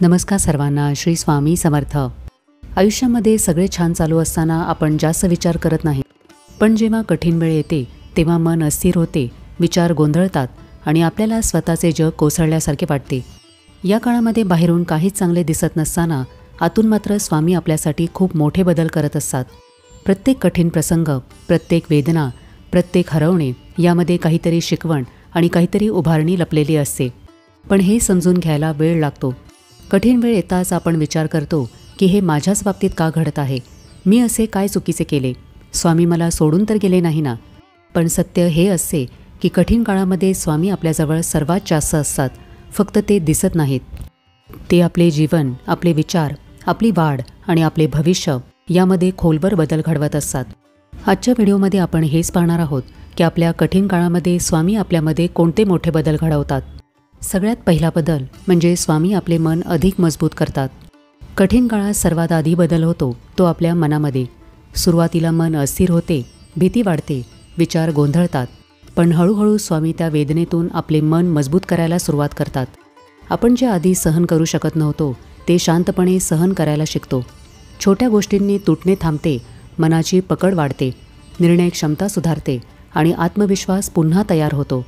नमस्कार सर्वांना. श्री स्वामी समर्थ. आयुष्यामध्ये सगळे छान चालू असताना आपण जास्त विचार करत नाही, पण जेव्हा कठीण वेळ येते तेव्हा मन अस्थिर होते, विचार गोंधळतात आणि आपल्याला स्वतःचे जग कोसळल्यासारखे वाटते. या काळामध्ये बाहेरून काहीच चांगले दिसत नसताना आतून मात्र स्वामी आपल्यासाठी खूप मोठे बदल करत असतात. प्रत्येक कठीण प्रसंग, प्रत्येक वेदना, प्रत्येक हरवणे यामध्ये काहीतरी शिकवण आणि काहीतरी उभारणी लपलेली असते. पण हे समजून घ्यायला वेळ लागतो. कठीण वेळ येताच आपण विचार करतो की हे माझ्याच बाबतीत का घडत आहे, मी असे काय चुकीचे केले, स्वामी मला सोडून तर गेले नाही ना. पण सत्य हे असते की कठीण काळामध्ये स्वामी आपल्याजवळ सर्वात जास्त असतात. फक्त ते दिसत नाहीत. ते आपले जीवन, आपले विचार, आपली वाढ आणि आपले भविष्य यामध्ये खोलवर बदल घडवत असतात. आजच्या व्हिडिओमध्ये आपण हेच पाहणार आहोत की आपल्या कठीण काळामध्ये स्वामी आपल्यामध्ये कोणते मोठे बदल घडवतात. सगळ्यात पहिला बदल म्हणजे स्वामी आपले मन अधिक मजबूत करतात. कठीण काळात सर्वात आधी बदल होतो तो आपल्या मनामध्ये. सुरुवातीला मन अस्थिर होते, भीती वाढते, विचार गोंधळतात. पण हळूहळू स्वामी त्या वेदनेतून आपले मन मजबूत करायला सुरुवात करतात. आपण जे आधी सहन करू शकत नव्हतो ते शांतपणे सहन करायला शिकतो. छोट्या गोष्टींनी तुटणे थांबते, मनाची पकड वाढते, निर्णय क्षमता सुधारते आणि आत्मविश्वास पुन्हा तयार होतो.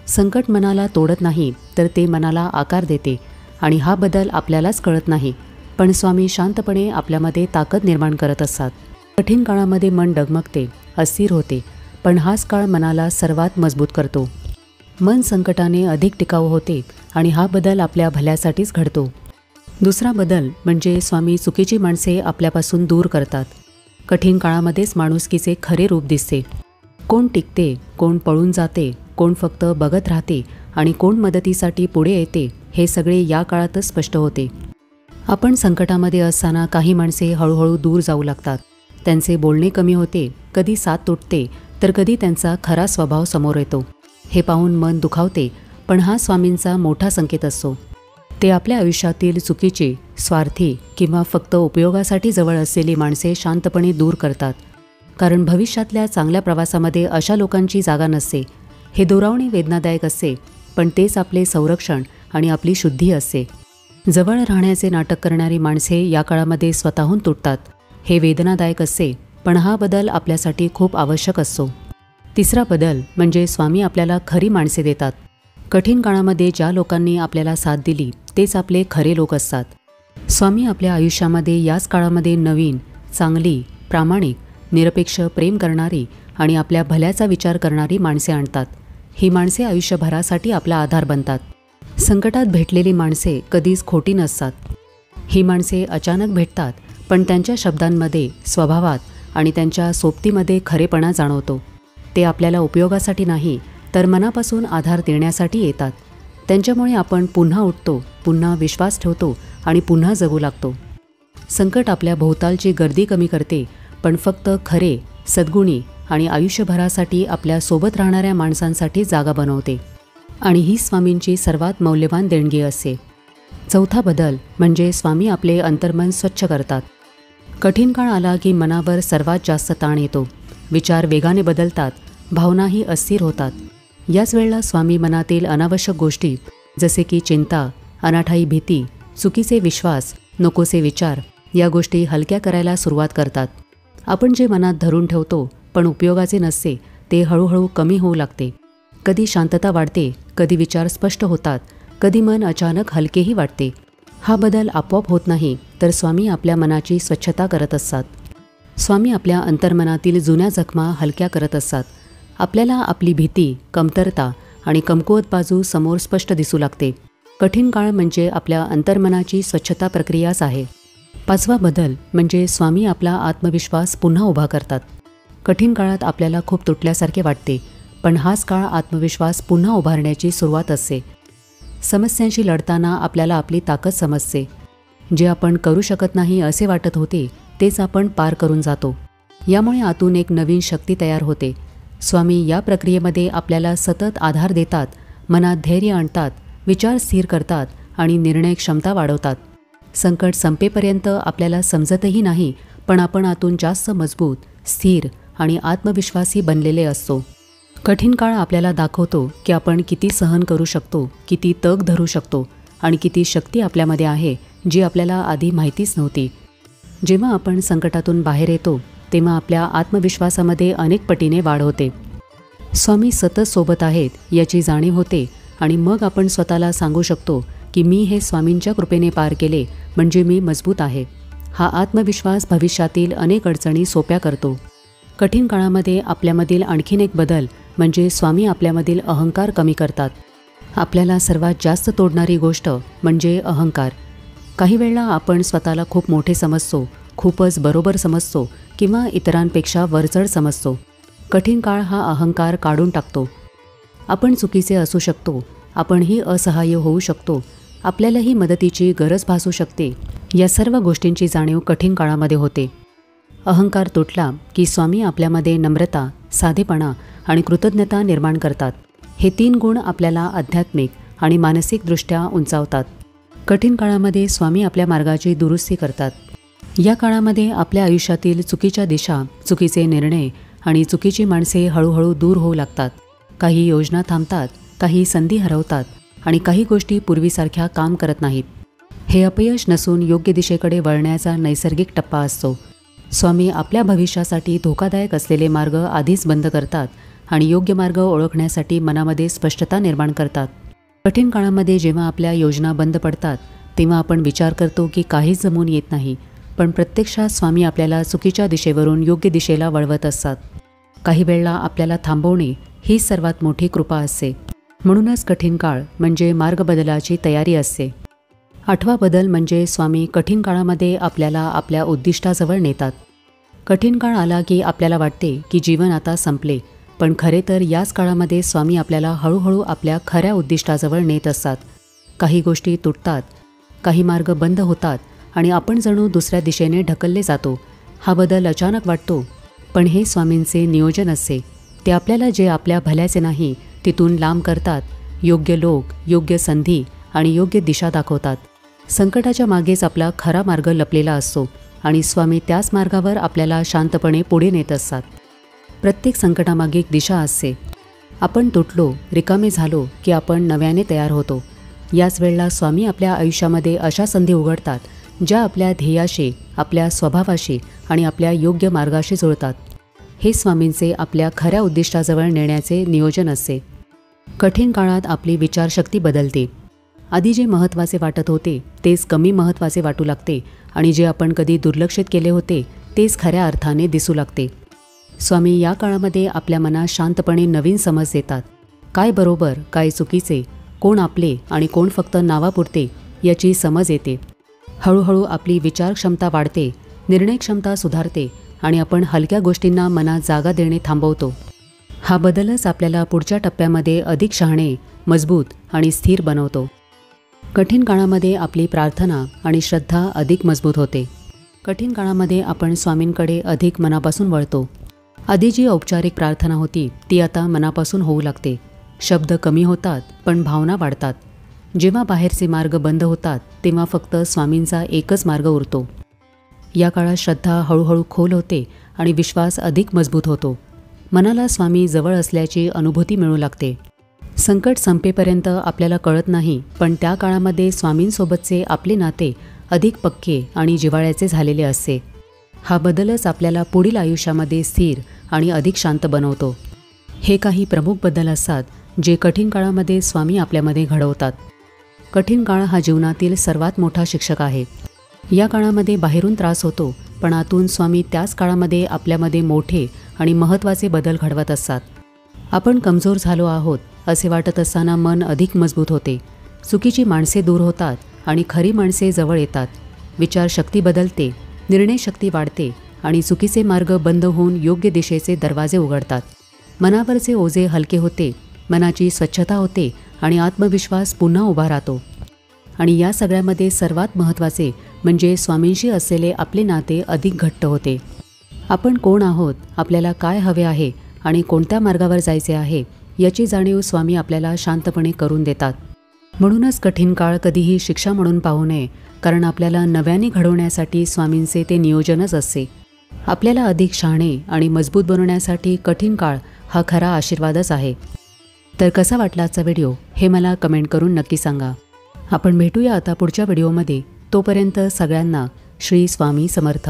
संकट मनाला तोडत नाही तर ते मनाला आकार देते आणि हा बदल आपल्यालाच कळत नाही, पण स्वामी शांतपणे आपल्यामध्ये ताकद निर्माण करत असतात. कठीण काळामध्ये मन डगमगते, अस्थिर होते, पण हाच काळ मनाला सर्वात मजबूत करतो. मन संकटाने अधिक टिकाऊ होते आणि हा बदल आपल्या भल्यासाठीच घडतो. दुसरा बदल म्हणजे स्वामी चुकीची माणसे आपल्यापासून दूर करतात. कठीण काळामध्येच माणुसकीचे खरे रूप दिसते. कोण टिकते, कोण पळून जाते, कोण फक्त बघत राहते आणि कोण मदतीसाठी पुढे येते हे सगळे या काळातच स्पष्ट होते. आपण संकटामध्ये असताना काही माणसे हळूहळू दूर जाऊ लागतात. त्यांचे बोलणे कमी होते, कधी साथ तुटते तर कधी त्यांचा खरा स्वभाव समोर येतो. हे पाहून मन दुखावते, पण हा स्वामींचा मोठा संकेत असतो. ते आपल्या आयुष्यातील चुकीची, स्वार्थी किंवा फक्त उपयोगासाठी जवळ असलेली माणसे शांतपणे दूर करतात. कारण भविष्यातल्या चांगल्या प्रवासामध्ये अशा लोकांची जागा नसते. हे दुरावणे वेदनादायक असते, पण तेच आपले संरक्षण आणि आपली शुद्धी असते. जवळ राहण्याचे नाटक करणारी माणसे या काळामध्ये स्वतःहून तुटतात. हे वेदनादायक असते, पण हा बदल आपल्यासाठी खूप आवश्यक असतो. तिसरा बदल म्हणजे स्वामी आपल्याला खरी माणसे देतात. कठीण काळामध्ये ज्या लोकांनी आपल्याला साथ दिली तेच आपले खरे लोक असतात. स्वामी आपल्या आयुष्यामध्ये याच काळामध्ये नवीन, चांगली, प्रामाणिक, निरपेक्ष प्रेम करणारी आणि आपल्या भल्याचा विचार करणारी माणसे आणतात. ही माणसे आयुष्यभरासाठी आपला आधार बनतात. संकटात भेटलेली माणसे कधीच खोटी नसतात. ही माणसे अचानक भेटतात, पण त्यांच्या शब्दांमध्ये, स्वभावात आणि त्यांच्या सोबतीमध्ये खरेपणा जाणवतो. ते आपल्याला उपयोगासाठी नाही तर मनापासून आधार देण्यासाठी येतात. त्यांच्यामुळे आपण पुन्हा उठतो, पुन्हा विश्वास ठेवतो आणि पुन्हा जगू लागतो. संकट आपल्या भोवतालची गर्दी कमी करते, पण फक्त खरे, सद्गुणी आणि आयुष्यभरासाठी आपल्या सोबत राहणाऱ्या माणसांसाठी जागा बनवते. आणि ही स्वामींची सर्वात मौल्यवान देणगी असते. चौथा बदल म्हणजे स्वामी आपले अंतर्मन स्वच्छ करतात. कठीण काळ आला की मनावर सर्वात जास्त ताण येतो. विचार वेगाने बदलतात, भावनाही अस्थिर होतात. याच वेळेला स्वामी मनातील अनावश्यक गोष्टी जसे की चिंता, अनाठायी भीती, चुकीचे विश्वास, नकोसे विचार या गोष्टी हलक्या करायला सुरुवात करतात. आपण जे मनात धरून ठेवतो पण उपयोगाचे नसते ते हळूहळू कमी होऊ लागते. कधी शांतता वाढते, कधी विचार स्पष्ट होतात, कधी मन अचानक हलकेही वाटते. हा बदल आपोआप होत नाही तर स्वामी आपल्या मनाची स्वच्छता करत असतात. स्वामी आपल्या अंतर्मनातील जुन्या जखमा हलक्या करत असतात. आपल्याला आपली भीती, कमतरता आणि कमकुवत बाजू समोर स्पष्ट दिसू लागते. कठीण काळ म्हणजे आपल्या अंतर्मनाची स्वच्छता प्रक्रियाच आहे. पाचवा बदल म्हणजे स्वामी आपला आत्मविश्वास पुन्हा उभा करतात. कठीण काळात आपल्याला खूप तुटल्यासारखे वाटते, पण हाच काळ आत्मविश्वास पुन्हा उभारण्याची सुरुवात असते. समस्यांशी लढताना आपल्याला आपली ताकद समजते. जे आपण करू शकत नाही असे वाटत होते तेच आपण पार करून जातो. यामुळे आतून एक नवीन शक्ती तयार होते. स्वामी या प्रक्रियेमध्ये आपल्याला सतत आधार देतात, मनात धैर्य आणतात, विचार स्थिर करतात आणि निर्णय क्षमता वाढवतात. संकट संपेपर्यंत आपल्याला समजतही नाही, पण आपण आतून जास्त मजबूत, स्थिर आणि आत्मविश्वासी बनलेले असतो. कठीण काळ आपल्याला दाखवतो की आपण किती सहन करू शकतो, किती तग धरू शकतो आणि किती शक्ती आपल्यामध्ये आहे जी आपल्याला आधी माहितीच नव्हती. जेव्हा आपण संकटातून बाहेर येतो तेव्हा आपल्या आत्मविश्वासामध्ये अनेक पटीने वाढ होते. स्वामी सतत सोबत आहेत याची जाणीव होते आणि मग आपण स्वतःला सांगू शकतो की मी हे स्वामींच्या कृपेने पार केले म्हणजे मी मजबूत आहे. हा आत्मविश्वास भविष्यातील अनेक अडचणी सोप्या करतो. कठीण काळामध्ये आपल्यामधील आणखीन एक बदल म्हणजे स्वामी आपल्यामधील अहंकार कमी करतात. आपल्याला सर्वात जास्त तोडणारी गोष्ट म्हणजे अहंकार. काही वेळा आपण स्वतःला खूप मोठे समजतो, खूपच बरोबर समजतो किंवा इतरांपेक्षा वरचढ समजतो. कठीण काळ हा अहंकार काढून टाकतो. आपण चुकीचे असू शकतो, आपणही असहाय्य होऊ शकतो, आपल्यालाही मदतीची गरज भासू शकते. या सर्व गोष्टींची जाणीव कठीण काळामध्ये होते. अहंकार तुटला की स्वामी आपल्यामध्ये नम्रता, साधेपणा आणि कृतज्ञता निर्माण करतात. हे 3 गुण आपल्याला आध्यात्मिक आणि मानसिकदृष्ट्या उंचावतात. कठीण काळामध्ये स्वामी आपल्या मार्गाची दुरुस्ती करतात. या काळामध्ये आपल्या आयुष्यातील चुकीच्या दिशा, चुकीचे निर्णय आणि चुकीची माणसे हळूहळू दूर होऊ लागतात. काही योजना थांबतात, काही संधी हरवतात आणि काही गोष्टी पूर्वीसारख्या काम करत नाहीत. हे अपयश नसून योग्य दिशेकडे वळण्याचा नैसर्गिक टप्पा असतो. स्वामी आपल्या भविष्यासाठी धोकादायक असलेले मार्ग आधीच बंद करतात आणि योग्य मार्ग ओळखण्यासाठी मनामध्ये स्पष्टता निर्माण करतात. कठीण काळामध्ये जेव्हा आपल्या योजना बंद पडतात तेव्हा आपण विचार करतो की काहीच जमून येत नाही, पण प्रत्यक्षात स्वामी आपल्याला चुकीच्या दिशेवरून योग्य दिशेला वळवत असतात. काही वेळा आपल्याला थांबवणे हीच सर्वात मोठी कृपा असते. म्हणूनच कठीण काळ म्हणजे मार्ग बदलाची तयारी असते. 8वा बदल म्हणजे स्वामी कठीण काळामध्ये आपल्याला आपल्या उद्दिष्टाजवळ नेतात. कठीण काळ आला की आपल्याला वाटते की जीवन आता संपले, पण खरे तर याच काळामध्ये स्वामी आपल्याला हळूहळू आपल्या खऱ्या उद्दिष्टाजवळ नेत असतात. काही गोष्टी तुटतात, काही मार्ग बंद होतात आणि आपण जणू दुसऱ्या दिशेने ढकलले जातो. हा बदल अचानक वाटतो, पण हे स्वामींचे नियोजन असते. ते आपल्याला जे आपल्या भल्याचे नाही तिथून लांब करतात. योग्य लोक, योग्य संधी आणि योग्य दिशा दाखवतात. संकटाच्या मागेच आपला खरा मार्ग लपलेला असतो आणि स्वामी त्याच मार्गावर आपल्याला शांतपणे पुढे नेत असतात. प्रत्येक संकटामागे एक दिशा असते. आपण तुटलो, रिकामे झालो की आपण नव्याने तयार होतो. याच वेळेला स्वामी आपल्या आयुष्यामध्ये अशा संधी उघडतात ज्या आपल्या ध्येयाशी, आपल्या स्वभावाशी आणि आपल्या योग्य मार्गाशी जुळतात. हे स्वामींचे आपल्या खऱ्या उद्दिष्टाजवळ नेण्याचे नियोजन असते. कठीण काळात आपली विचारशक्ती बदलते. आधी जे महत्त्वाचे वाटत होते तेच कमी महत्त्वाचे वाटू लागते आणि जे आपण कधी दुर्लक्षित केले होते तेच खऱ्या अर्थाने दिसू लागते. स्वामी या काळामध्ये आपल्या मनात शांतपणे नवीन समज देतात. काय बरोबर, काय चुकीचे, कोण आपले आणि कोण फक्त नावापुरते याची समज येते. हळूहळू आपली विचारक्षमता वाढते, निर्णयक्षमता सुधारते आणि आपण हलक्या गोष्टींना मनात जागा देणे थांबवतो. हा बदलच आपल्याला पुढच्या टप्प्यामध्ये अधिक शहाणे, मजबूत आणि स्थिर बनवतो. कठीण काळामध्ये आपली प्रार्थना आणि श्रद्धा अधिक मजबूत होते. कठीण काळामध्ये आपण स्वामींकडे अधिक मनापासून वळतो. आधी जी औपचारिक प्रार्थना होती ती आता मनापासून होऊ लागते. शब्द कमी होतात पण भावना वाढतात. जेव्हा बाहेरचे मार्ग बंद होतात तेव्हा फक्त स्वामींचा एकच मार्ग उरतो. या काळात श्रद्धा हळूहळू खोल होते आणि विश्वास अधिक मजबूत होतो. मनाला स्वामी जवळ असल्याची अनुभूती मिळू लागते. संकट संपेपर्यंत आपल्याला कळत नाही, पण त्या काळामध्ये स्वामींसोबतचे आपले नाते अधिक पक्के आणि जिव्हाळ्याचे झालेले असते. हा बदलच आपल्याला पुढील आयुष्यामध्ये स्थिर आणि अधिक शांत बनवतो. हे काही प्रमुख बदल असतात जे कठीण काळामध्ये स्वामी आपल्यामध्ये घडवतात. कठीण काळ हा जीवनातील सर्वात मोठा शिक्षक आहे. या काळामध्ये बाहेरून त्रास होतो, पण आतून स्वामी त्याच काळामध्ये आपल्यामध्ये मोठे आणि महत्त्वाचे बदल घडवत असतात. आपण कमजोर झालो आहोत असे वाटत असताना मन अधिक मजबूत होते. चुकीची माणसे दूर होतात आणि खरी माणसे जवळ येतात. विचारशक्ती बदलते, निर्णयशक्ती वाढते आणि चुकीचे मार्ग बंद होऊन योग्य दिशेचे दरवाजे उघडतात. मनावरचे ओझे हलके होते, मनाची स्वच्छता होते आणि आत्मविश्वास पुन्हा उभा राहतो. आणि या सगळ्यामध्ये सर्वात महत्त्वाचे म्हणजे स्वामींशी असलेले आपले नाते अधिक घट्ट होते. आपण कोण आहोत, आपल्याला काय हवे आहे आणि कोणत्या मार्गावर जायचे आहे याची जाणीव स्वामी आपल्याला शांतपणे करून देतात. म्हणूनच कठीण काळ कधीही शिक्षा म्हणून पाहू नये, कारण आपल्याला नव्याने घडवण्यासाठी स्वामींचे ते नियोजनच असते. आपल्याला अधिक शहाणे आणि मजबूत बनवण्यासाठी कठीण काळ हा खरा आशीर्वादच आहे. तर कसा वाटला आजचा व्हिडिओ हे मला कमेंट करून नक्की सांगा. आपण भेटूया आता पुढच्या व्हिडिओमध्ये. तोपर्यंत सगळ्यांना श्री स्वामी समर्थ.